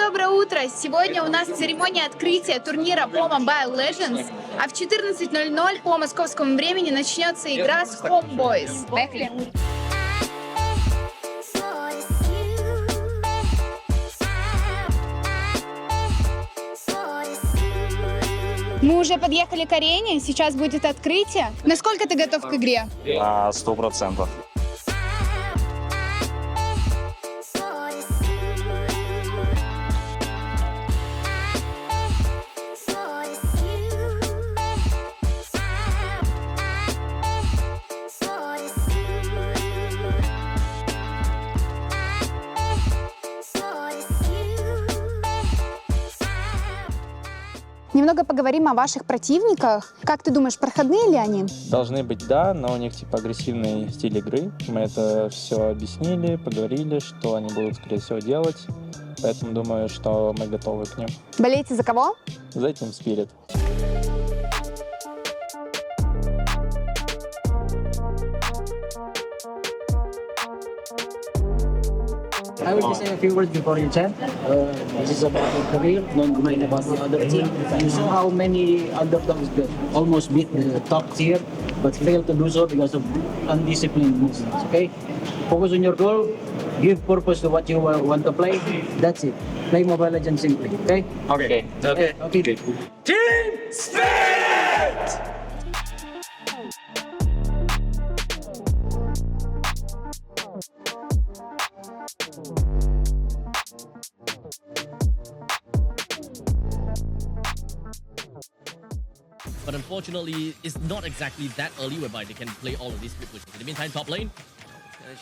доброе утро! Сегодня у нас церемония открытия турнира по Mobile Legends, а в 14:00 по московскому времени начнется игра с Homeboyz. Поехали! Мы уже подъехали к арене, сейчас будет открытие. Насколько ты готов к игре? 100%. Немного поговорим о ваших противниках. Как ты думаешь, проходные ли они? Должны быть, да, но у них типа агрессивный стиль игры. Мы это все объяснили, поговорили, что они будут, скорее всего, делать. Поэтому думаю, что мы готовы к ним. Болеете за кого? За Team Spirit. I will just say a few words before you chat. This is about your career, don't mind about the other team. You saw how many underdogs almost beat the top tier, but failed to do so because of undisciplined movements, okay? Focus on your goal, give purpose to what you want to play, that's it. Play Mobile Legends simply, okay? Okay. Okay. Team Spirit! But unfortunately, it's not exactly that early whereby they can play all of these quick pushes. In the meantime, top lane.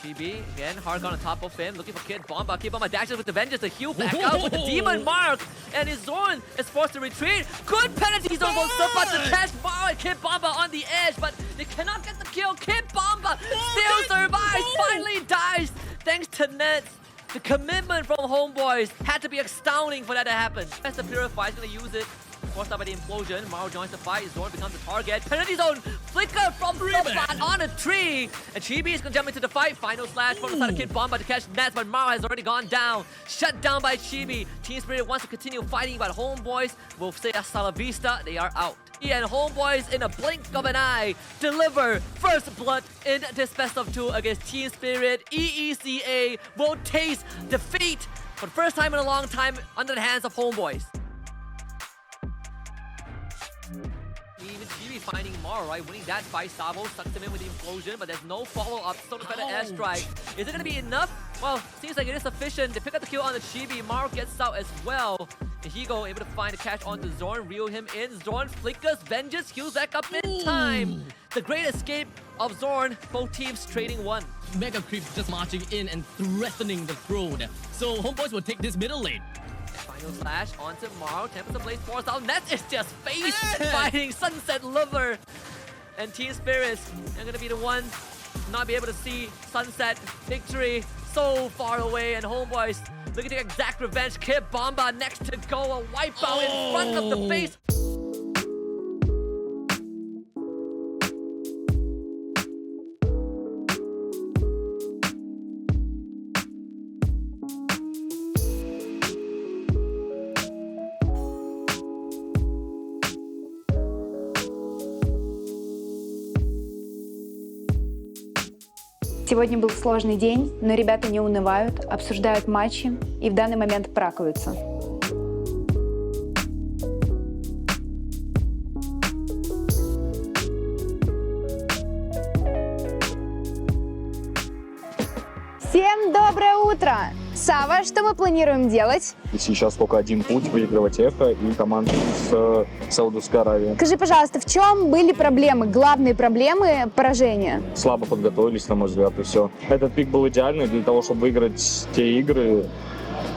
Chibi, again, Hark on top of him, looking for Kid Bomba. Kid Bomba dashes with the Vengeance to heal back out with the Demon Mark. And his Zorn is forced to retreat. Good penalty zone goes so much to catch Bomba and Kid Bomba on the edge, but they cannot get the kill. Kid Bomba still survives, finally dies, thanks to Nets. The commitment from Homeboyz had to be astounding for that to happen. As the Purify is going to use it. Forced out by the implosion, Maro joins the fight, Zorn becomes the target. Penalty zone, flicker from Sobat on a tree! And Chibi is gonna jump into the fight. Final slash from the side of Kid Bomba to catch Nets, but Maro has already gone down. Shut down by Chibi. Team Spirit wants to continue fighting, but Homeboyz will say hasta la vista, they are out. And Homeboyz, in a blink of an eye, deliver first blood in this best of 2 against Team Spirit. EECA will taste defeat for the first time in a long time under the hands of Homeboyz. Even Chibi finding Maro, right? Winning that fight. Sabo sucks him in with the implosion, but there's no follow-up. Still the better airstrike. Is it going to be enough? Well, seems like it is sufficient. They pick up the kill on the Chibi. Maro gets out as well. And Higo able to find a catch onto Zorn, reel him in. Zorn flickers, Vengeance, heals back up in time. The great escape of Zorn, both teams trading one. Mega Creep just marching in and threatening the throne. So Homeboyz will take this middle lane. Final slash onto Maro. Tempest Blaze forced out. Nets is just face fighting Sunset Lover. And Team Spirits are going to be the ones not be able to see Sunset victory so far away. And Homeboyz looking to exact revenge. Kid Bomba next to go. A wipeout in front of the face. Сегодня был сложный день, но ребята не унывают, обсуждают матчи и в данный момент пракаются. Всем доброе утро! Сава, что мы планируем делать? Сейчас только один путь — выигрывать эхо и команду с Саудовской Аравии. Скажи, пожалуйста, в чем были проблемы, главные проблемы поражения? Слабо подготовились, на мой взгляд, и все. Этот пик был идеальный для того, чтобы выиграть те игры,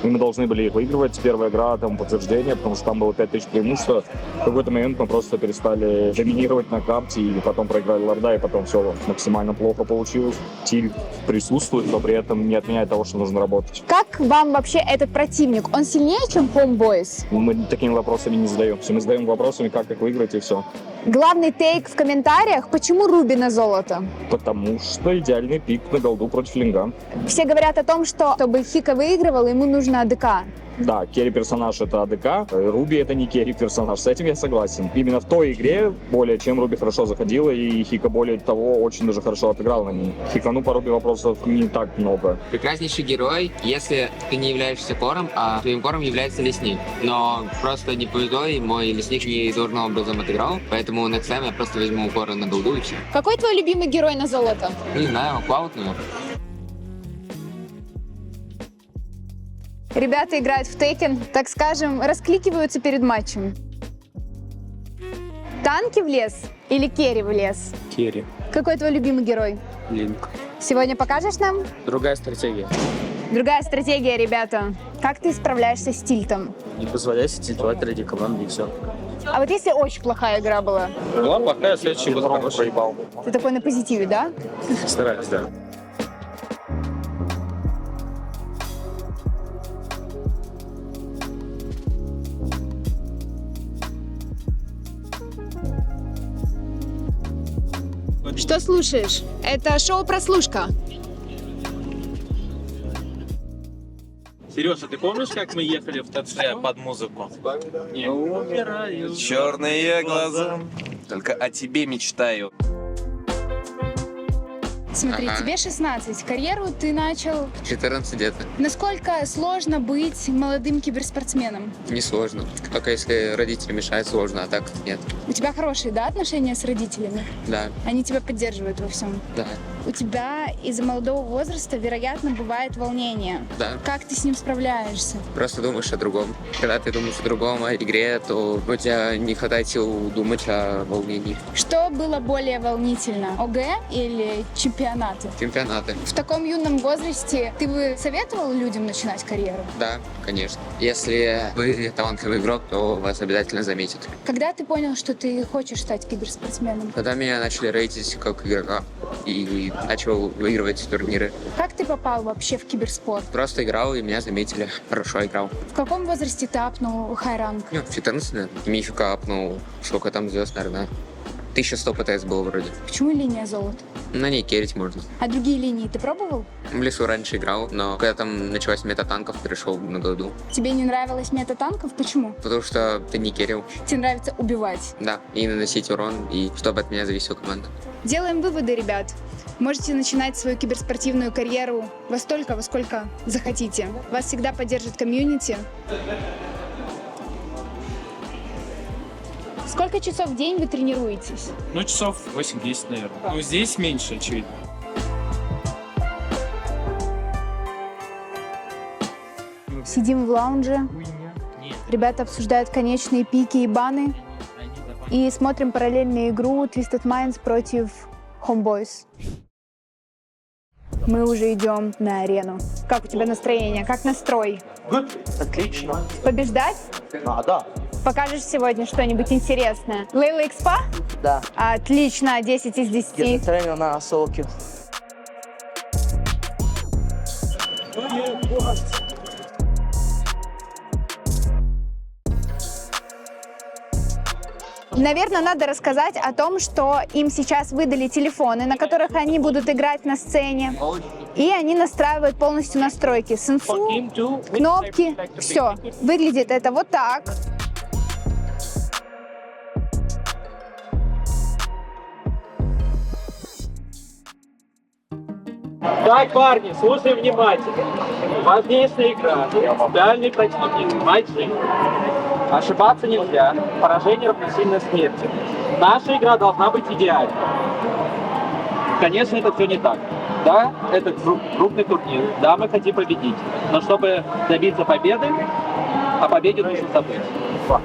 и мы должны были их выигрывать. Первая игра там подтверждение, потому что там было 5000 преимущества. В какой-то момент мы просто перестали доминировать на карте, и потом проиграли лорда, и потом все максимально плохо получилось. Тиль присутствует, но при этом не отменяет того, что нужно работать. Как вам вообще этот противник? Он сильнее, чем Homeboyz? Мы такими вопросами не задаемся. Мы задаем вопросами, как их выиграть, и все. Главный тейк в комментариях, почему Руби на золото? Потому что идеальный пик на голду против Линга. Все говорят о том, что чтобы Хика выигрывал, ему нужно АДК. Да, керри-персонаж — это АДК, Руби — это не керри-персонаж, с этим я согласен. Именно в той игре более чем Руби хорошо заходила, и Хика, более того, очень даже хорошо отыграл на ней. Хикану по Руби вопросов не так много. Прекраснейший герой, если ты не являешься кором, а твоим кором является лесник. Но просто не повезло, и мой лесник не должным образом отыграл, поэтому next time я просто возьму кора на голду и все. Какой твой любимый герой на золото? Не знаю, Клауд, наверное. Ребята играют в Tekken, так скажем, раскликиваются перед матчем. Танки в лес или керри в лес? Керри. Какой твой любимый герой? Линк. Сегодня покажешь нам? Другая стратегия. Другая стратегия, ребята. Как ты справляешься с тильтом? Не позволяйте тильтовать ради команды и все. А вот если очень плохая игра была? Была плохая, следующий год хороший. Ты такой на позитиве, да? Стараюсь, да. Что слушаешь? Это шоу «Прослушка». Сережа, ты помнишь, как мы ехали в ТЦ под музыку? Не умираю. Черные глаза, только о тебе мечтаю. Смотри, тебе 16, карьеру ты начал. 14 где-то. Насколько сложно быть молодым киберспортсменом? Несложно. Только если родители мешают, сложно, а так нет. У тебя хорошие, да, отношения с родителями? Да, Они тебя поддерживают во всем. да, У тебя из-за молодого возраста, вероятно, бывает волнение. да. Как ты с ним справляешься? Просто думаешь о другом. Когда ты думаешь о другом, о игре, то у тебя не хватает сил думать о волнении. Что было более волнительно, ОГ или чемпионаты? Чемпионаты. В таком юном возрасте ты бы советовал людям начинать карьеру? Да, конечно. Если вы талантливый игрок, то вас обязательно заметят. Когда ты понял, что ты хочешь стать киберспортсменом? Когда меня начали рейтить как игрока и начал выигрывать турниры. Как ты попал вообще в киберспорт? Просто играл, и меня заметили. Хорошо играл. В каком возрасте ты апнул хай-ранг? Ну, в 14, наверное. Мифика апнул. Сколько там звезд, наверное? 1100 ПТС было вроде. Почему линия золота? На ней керить можно. А другие линии ты пробовал? В лесу раньше играл, но когда там началась мета танков, перешел на голду. Тебе не нравилась мета танков? Почему? Потому что ты не керил. Тебе нравится убивать. Да, и наносить урон, и чтобы от меня зависела команда. Делаем выводы, ребят. Можете начинать свою киберспортивную карьеру во столько, во сколько захотите. Вас всегда поддержит комьюнити. Сколько часов в день вы тренируетесь? Ну, часов 8-10, наверное. Ну, здесь меньше, очевидно. Сидим в лаунже. Ребята обсуждают конечные пики и баны. И смотрим параллельную игру Twisted Minds против Homeboys. Мы уже идем на арену. Как у тебя настроение? Как настрой? Отлично. Побеждать? Да. Покажешь сегодня что-нибудь интересное? Лейла Экспа? Да. Отлично, 10 из 10. Тренер на солке. Наверное, надо рассказать о том, что им сейчас выдали телефоны, на которых они будут играть на сцене. И они настраивают полностью настройки. Сенсу, кнопки, все. Выглядит это вот так. Так, парни, слушай внимательно. Важнейшая игра. Принципиальный противник. Матч жизни. Ошибаться нельзя. Поражение равносильно смерти. Наша игра должна быть идеальной. Конечно, это все не так. Да, это крупный турнир. Да, мы хотим победить. Но чтобы добиться победы, о победе нужно забыть.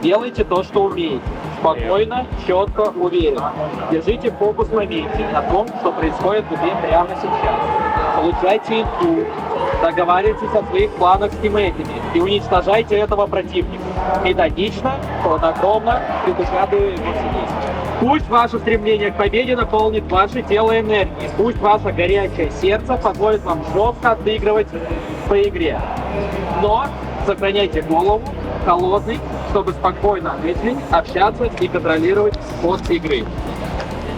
Делайте то, что умеете. Спокойно, четко, уверенно. Держите фокус в моменте на том, что происходит в игре прямо сейчас. Получайте инфу, договаривайтесь о своих планах с тиммейтами и уничтожайте этого противника. Методично, хладнокровно, предугадывая его действия. Пусть ваше стремление к победе наполнит ваше тело энергией. Пусть ваше горячее сердце позволит вам жестко отыгрывать по игре. Но сохраняйте голову холодной, чтобы спокойно мыслить, общаться и контролировать ход игры.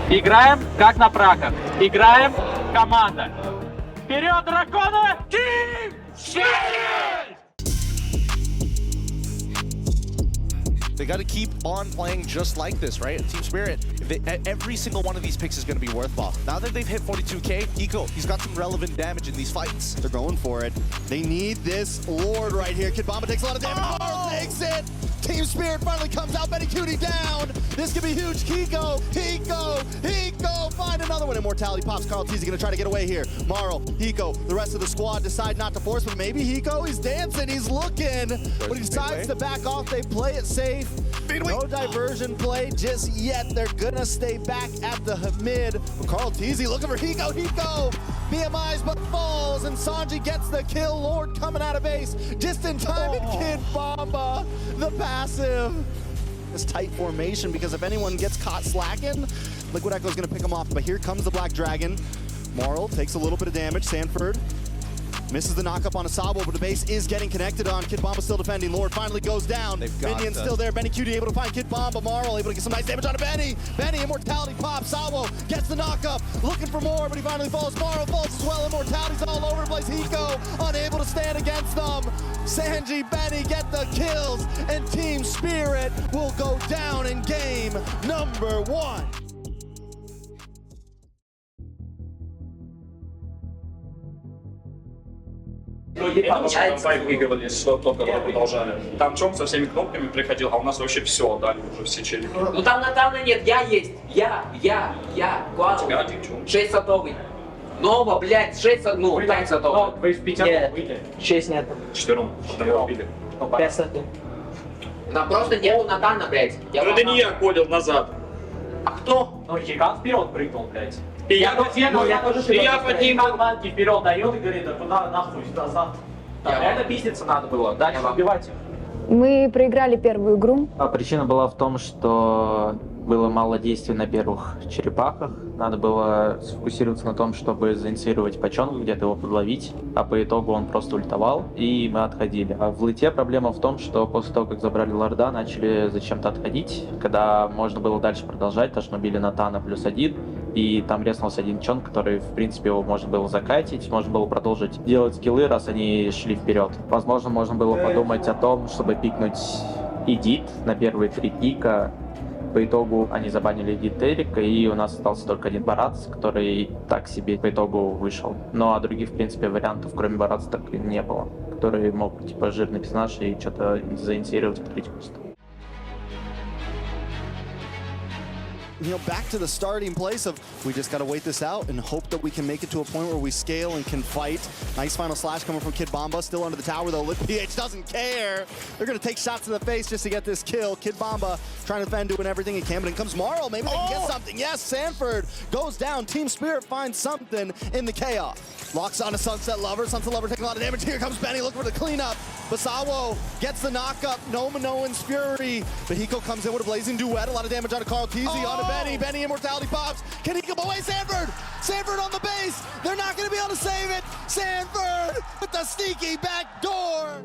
Играем как на праках. Играем команда. Вперед, драконы! Team Challenge! They got to keep on playing just like this, right? Team Spirit, every single one of these picks is going to be worthwhile. Now that they've hit 42k, Eco, he's got some relevant damage in these fights. They're going for it. They need this Lord right here. Kid Bomba takes a lot of damage. Marl takes it. Team Spirit finally comes out. Benny Cutie down. This could be huge. Hiko. Find another one. Immortality pops. Carl Teasy gonna try to get away here. Marl, Hiko, the rest of the squad decide not to force, but maybe Hiko, he's dancing, he's looking. But he decides to back off. They play it safe. No diversion play just yet. They're gonna stay back at the mid. Carl Teasy looking for Hiko. BMIs but falls, and Sanji gets the kill. Lord coming out of base just in time, and Kid Bomba, the passive. This tight formation, because if anyone gets caught slacking, Liquid Echo's gonna pick him off. But here comes the Black Dragon. Marl takes a little bit of damage. Sanford misses the knock-up on Asabo, but the base is getting connected on. Kid Bomba still defending. Lord finally goes down. Minion's still there. Benny Cutie able to find Kid Bomba. Marl able to get some nice damage on Benny. Immortality pops. Sawo gets the knock-up. Looking for more, but he finally falls. Marl falls as well. Immortality's all over the place. Hiko unable to stand against them. Sanji, Benny get the kills, and Team Spirit will go down in game number 1. Там файт выигрывали, что только продолжали. Там Чом со всеми кнопками приходил, а у нас вообще все отдали уже все челики. Ну там Натана нет, я есть. Я. Квадро. 6 сотовый. Нова, блядь, 6 ну, 5 сотовый. Вы в пятером выйдете? 6 нет. 4 одного убили. 5 сотовых. Нам просто нету Натана, блядь. Ну это не я ходил назад. А кто? Ну, Хикан вперед прыгнул, блядь. И я под ним, Хикан манки вперед дает и говорит, да куда нахуй, назад. Там реально пиздиться надо было, дальше убивать их. Мы проиграли первую игру. Причина была в том, что было мало действий на первых черепахах. Надо было сфокусироваться на том, чтобы заинициировать Пачонга, где-то его подловить. А по итогу он просто ультовал, и мы отходили. А в лите проблема в том, что после того, как забрали лорда, начали зачем-то отходить. Когда можно было дальше продолжать, потому что убили Натана +1. И там резнулся один чон, который, в принципе, его можно было закатить, можно было продолжить делать скиллы, раз они шли вперед. Возможно, можно было подумать о том, чтобы пикнуть Эдит на первые 3 пика. По итогу они забанили Эдит Эрика, и у нас остался только один Барац, который так себе по итогу вышел. Ну а других, в принципе, вариантов, кроме Бараца, так и не было, который мог, типа, жирный персонаж и что-то заинициировать, открыть просто. You know, back to the starting place of we just got to wait this out and hope that we can make it to a point where we scale and can fight. Nice final slash coming from Kid Bomba, still under the tower though. Liquid PH doesn't care. They're going to take shots in the face just to get this kill. Kid Bomba trying to defend, doing everything he can, but in comes Marl. Maybe they can get something. Yes, Sanford goes down. Team Spirit finds something in the chaos. Locks on a Sunset Lover. Sunset Lover taking a lot of damage. Here comes Benny looking for the cleanup. Basawo gets the knockup. No Minoan's Fury. But Hiko comes in with a blazing duet. A lot of damage on Carl Teasy. On to Benny. Benny Immortality pops. Can he come away? Sanford! Sanford on the base. They're not going to be able to save it. Sanford with the sneaky back door.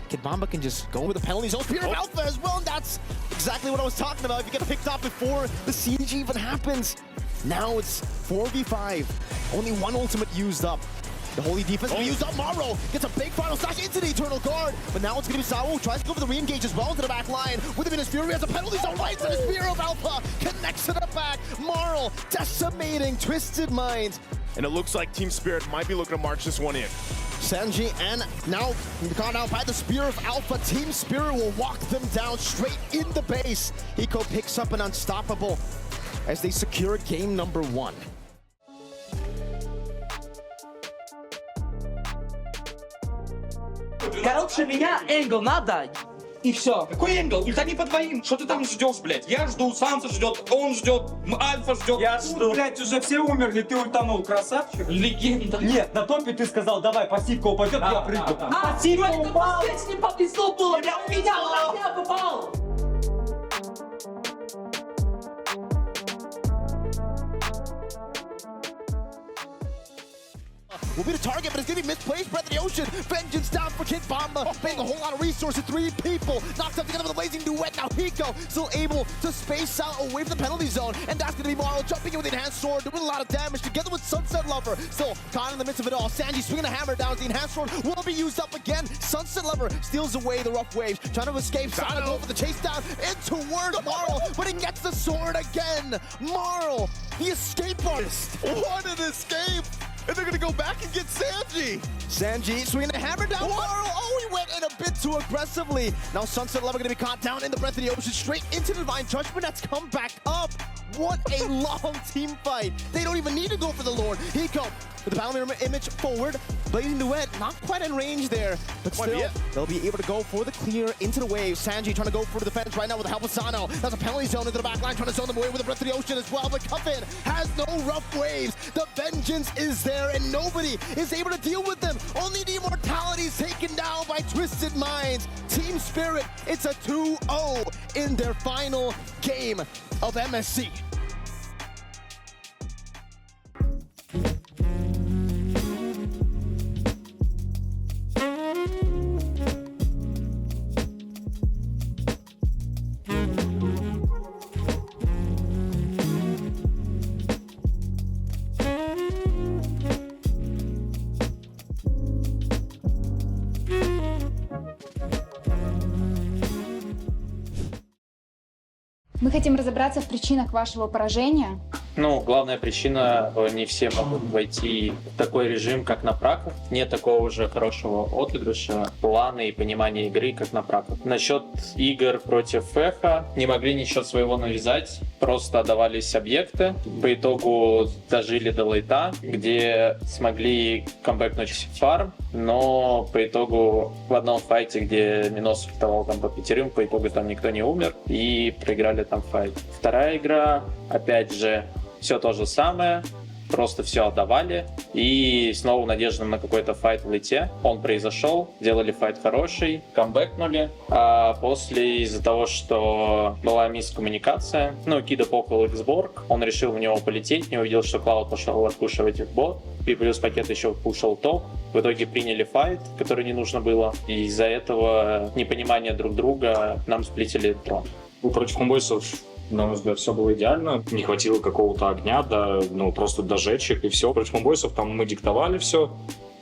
Kid Bomba can just go with the penalties. Oh, Spirit of Alpha as well, and that's exactly what I was talking about. If you get picked off before the siege even happens. Now it's 4v5. Only one ultimate used up. The Holy Defense used up. Morrow gets a big final slash into the Eternal Guard. But now it's going to be Sawo. Tries to go for the re-engage as well into the back line. With him in his Fury has a penalty zone right to the Spirit of Alpha. Connects to the back. Morrow decimating Twisted Minds. And it looks like Team Spirit might be looking to march this one in. Sanji and now caught out by the Spear of Alpha. Team Spirit will walk them down straight in the base. Hiko picks up an unstoppable as they secure game number 1. Короче, меня энгл надо, и все. Какой энгл? Их они по двоим. Что ты там ждешь, блядь? Я жду, Санса ждет, он ждет, Альфа ждет. Я жду. Блядь, уже все умерли, ты ультанул, красавчик. Легенда. Нет, на топе ты сказал, давай, пассивка упадет, я прыгну. Пассивка упала. С ним повезло было, бля, у меня хотя бы be the target, but it's gonna be misplaced. Breath of the Ocean, Vengeance down for Kid Bomba, paying a whole lot of resources. 3 people knocked up together with a blazing duet. Now Hiko still able to space out away from the penalty zone, and that's gonna be Marl jumping in with the enhanced sword, doing a lot of damage together with Sunset Lover. Still caught in the midst of it all. Sanji swinging a hammer down. The enhanced sword will be used up again. Sunset Lover steals away the rough waves, trying to escape. Sana go for the chase down into word Marl, but he gets the sword again. Marl, the escape artist. What an escape! And they're gonna go back and get Sanji! Sanji swinging a hammer down Marl. Oh, he went in a bit too aggressively. Now Sunset Lover gonna be caught down in the Breath of the Ocean, straight into the Divine Judgment. That's come back up. What a long team fight. They don't even need to go for the Lord. Hiko with the battle mirror image forward. Blazing Duet, not quite in range there, but still, they'll be able to go for the clear into the wave. Sanji trying to go for the defense right now with the help of Sano. That's a penalty zone into the back line, trying to zone them away with the Breath of the Ocean as well. But Cuffin has no rough waves. The vengeance is there, and nobody is able to deal with them. Only the immortality is taken down by Twisted Minds. Team Spirit, it's a 2-0 in their final game of MSC. Мы хотим разобраться в причинах вашего поражения. Ну, главная причина, не все могут войти в такой режим, как на праках. Нет такого же хорошего отыгрыша, плана и понимания игры, как на праках. Насчет игр против Феха, не могли ничего своего навязать, просто отдавались объекты. По итогу дожили до лейта, где смогли камбэкнуть фарм, но по итогу в одном файте, где Минос файтовал там по 5, по итогу там никто не умер и проиграли там файт. Вторая игра, опять же, все то же самое, просто все отдавали, и снова надежда на какой-то файт в лейте. Он произошел, сделали файт хороший, камбэкнули, а после из-за того, что была мискоммуникация, Кида покал Xborg, он решил в него полететь, не увидел, что Клауд пошел откушивать их бот, и плюс пакет еще пушил топ. В итоге приняли файт, который не нужно было, и из-за этого непонимания друг друга нам сплитили трон. Против комбойсов, на мой взгляд, все было идеально. Не хватило какого-то огня, просто дожечь их и все. Против комбойсов там мы диктовали все.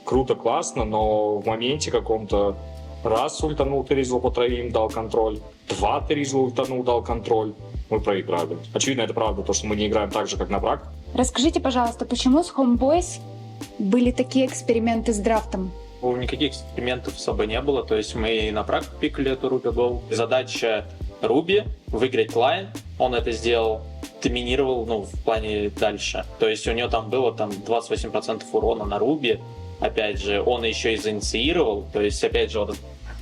Круто, классно, но в моменте каком-то раз ультанул, Теризл по троим, дал контроль. 2 Теризл ультанул, дал контроль. Мы проиграли. Очевидно, это правда, то, что мы не играем так же, как на прак. Расскажите, пожалуйста, почему с Homeboys были такие эксперименты с драфтом? Никаких экспериментов особо не было, то есть мы на прак пикали эту Руби Гол. Задача Руби выиграть лайн, он это сделал, доминировал, в плане дальше. То есть у него там было 28% урона на Руби, опять же, он еще и заинициировал, то есть опять же вот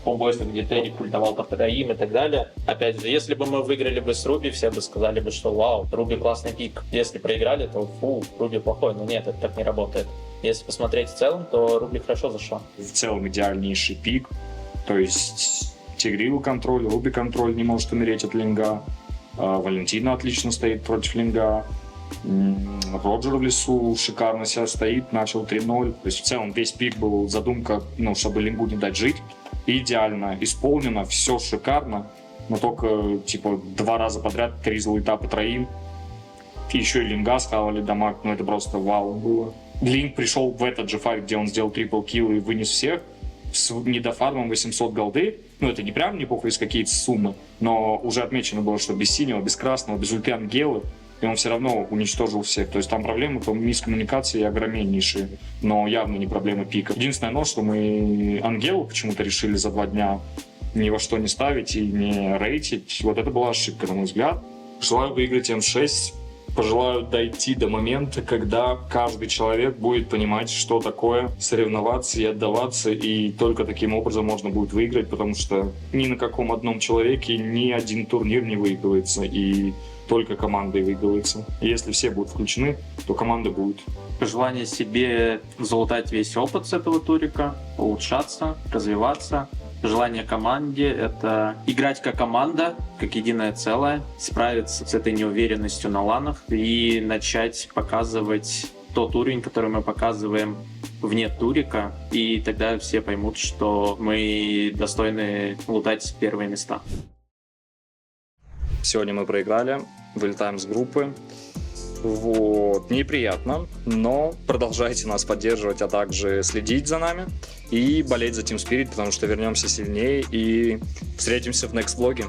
Homeboys, где Терри культовал по троим и так далее. Опять же, если бы мы выиграли бы с Руби, все бы сказали бы, что вау, Руби классный пик. Если проиграли, то Руби плохой, но нет, это так не работает. Если посмотреть в целом, то Руби хорошо зашел. В целом идеальнейший пик, то есть Тигрил контроль, Руби контроль, не может умереть от линга. Валентина отлично стоит против линга. Роджер в лесу шикарно себя стоит, начал 3-0. То есть в целом весь пик был задумка, чтобы лингу не дать жить. Идеально исполнено, все шикарно. Но только 2 раза подряд 3 злоита по троим. И еще и линга схавали дамаг. Это просто вау было. Линк пришел в этот же файт, где он сделал трипл килл и вынес всех. С недофармом 800 голды. Это не прям неплохо из какие-то суммы, но уже отмечено было, что без синего, без красного, без ульты Ангелы, и он все равно уничтожил всех. То есть там проблемы по мискоммуникации огромнейшие, но явно не проблемы пика. Единственное, что мы Ангелу почему-то решили за 2 дня ни во что не ставить и не рейтить. Вот это была ошибка, на мой взгляд. Желаю выиграть М6. Пожелаю дойти до момента, когда каждый человек будет понимать, что такое соревноваться и отдаваться, и только таким образом можно будет выиграть, потому что ни на каком одном человеке ни один турнир не выигрывается, и только командой выигрывается. И если все будут включены, то команда будет. Пожелание себе залутать весь опыт с этого турика, улучшаться, развиваться. Желание команде — это играть как команда, как единое целое, справиться с этой неуверенностью на ланах и начать показывать тот уровень, который мы показываем вне турика, и тогда все поймут, что мы достойны лутать первые места. Сегодня мы проиграли, вылетаем с группы. Вот, неприятно, но продолжайте нас поддерживать, а также следить за нами и болеть за Team Spirit, потому что вернемся сильнее и встретимся в next влоге.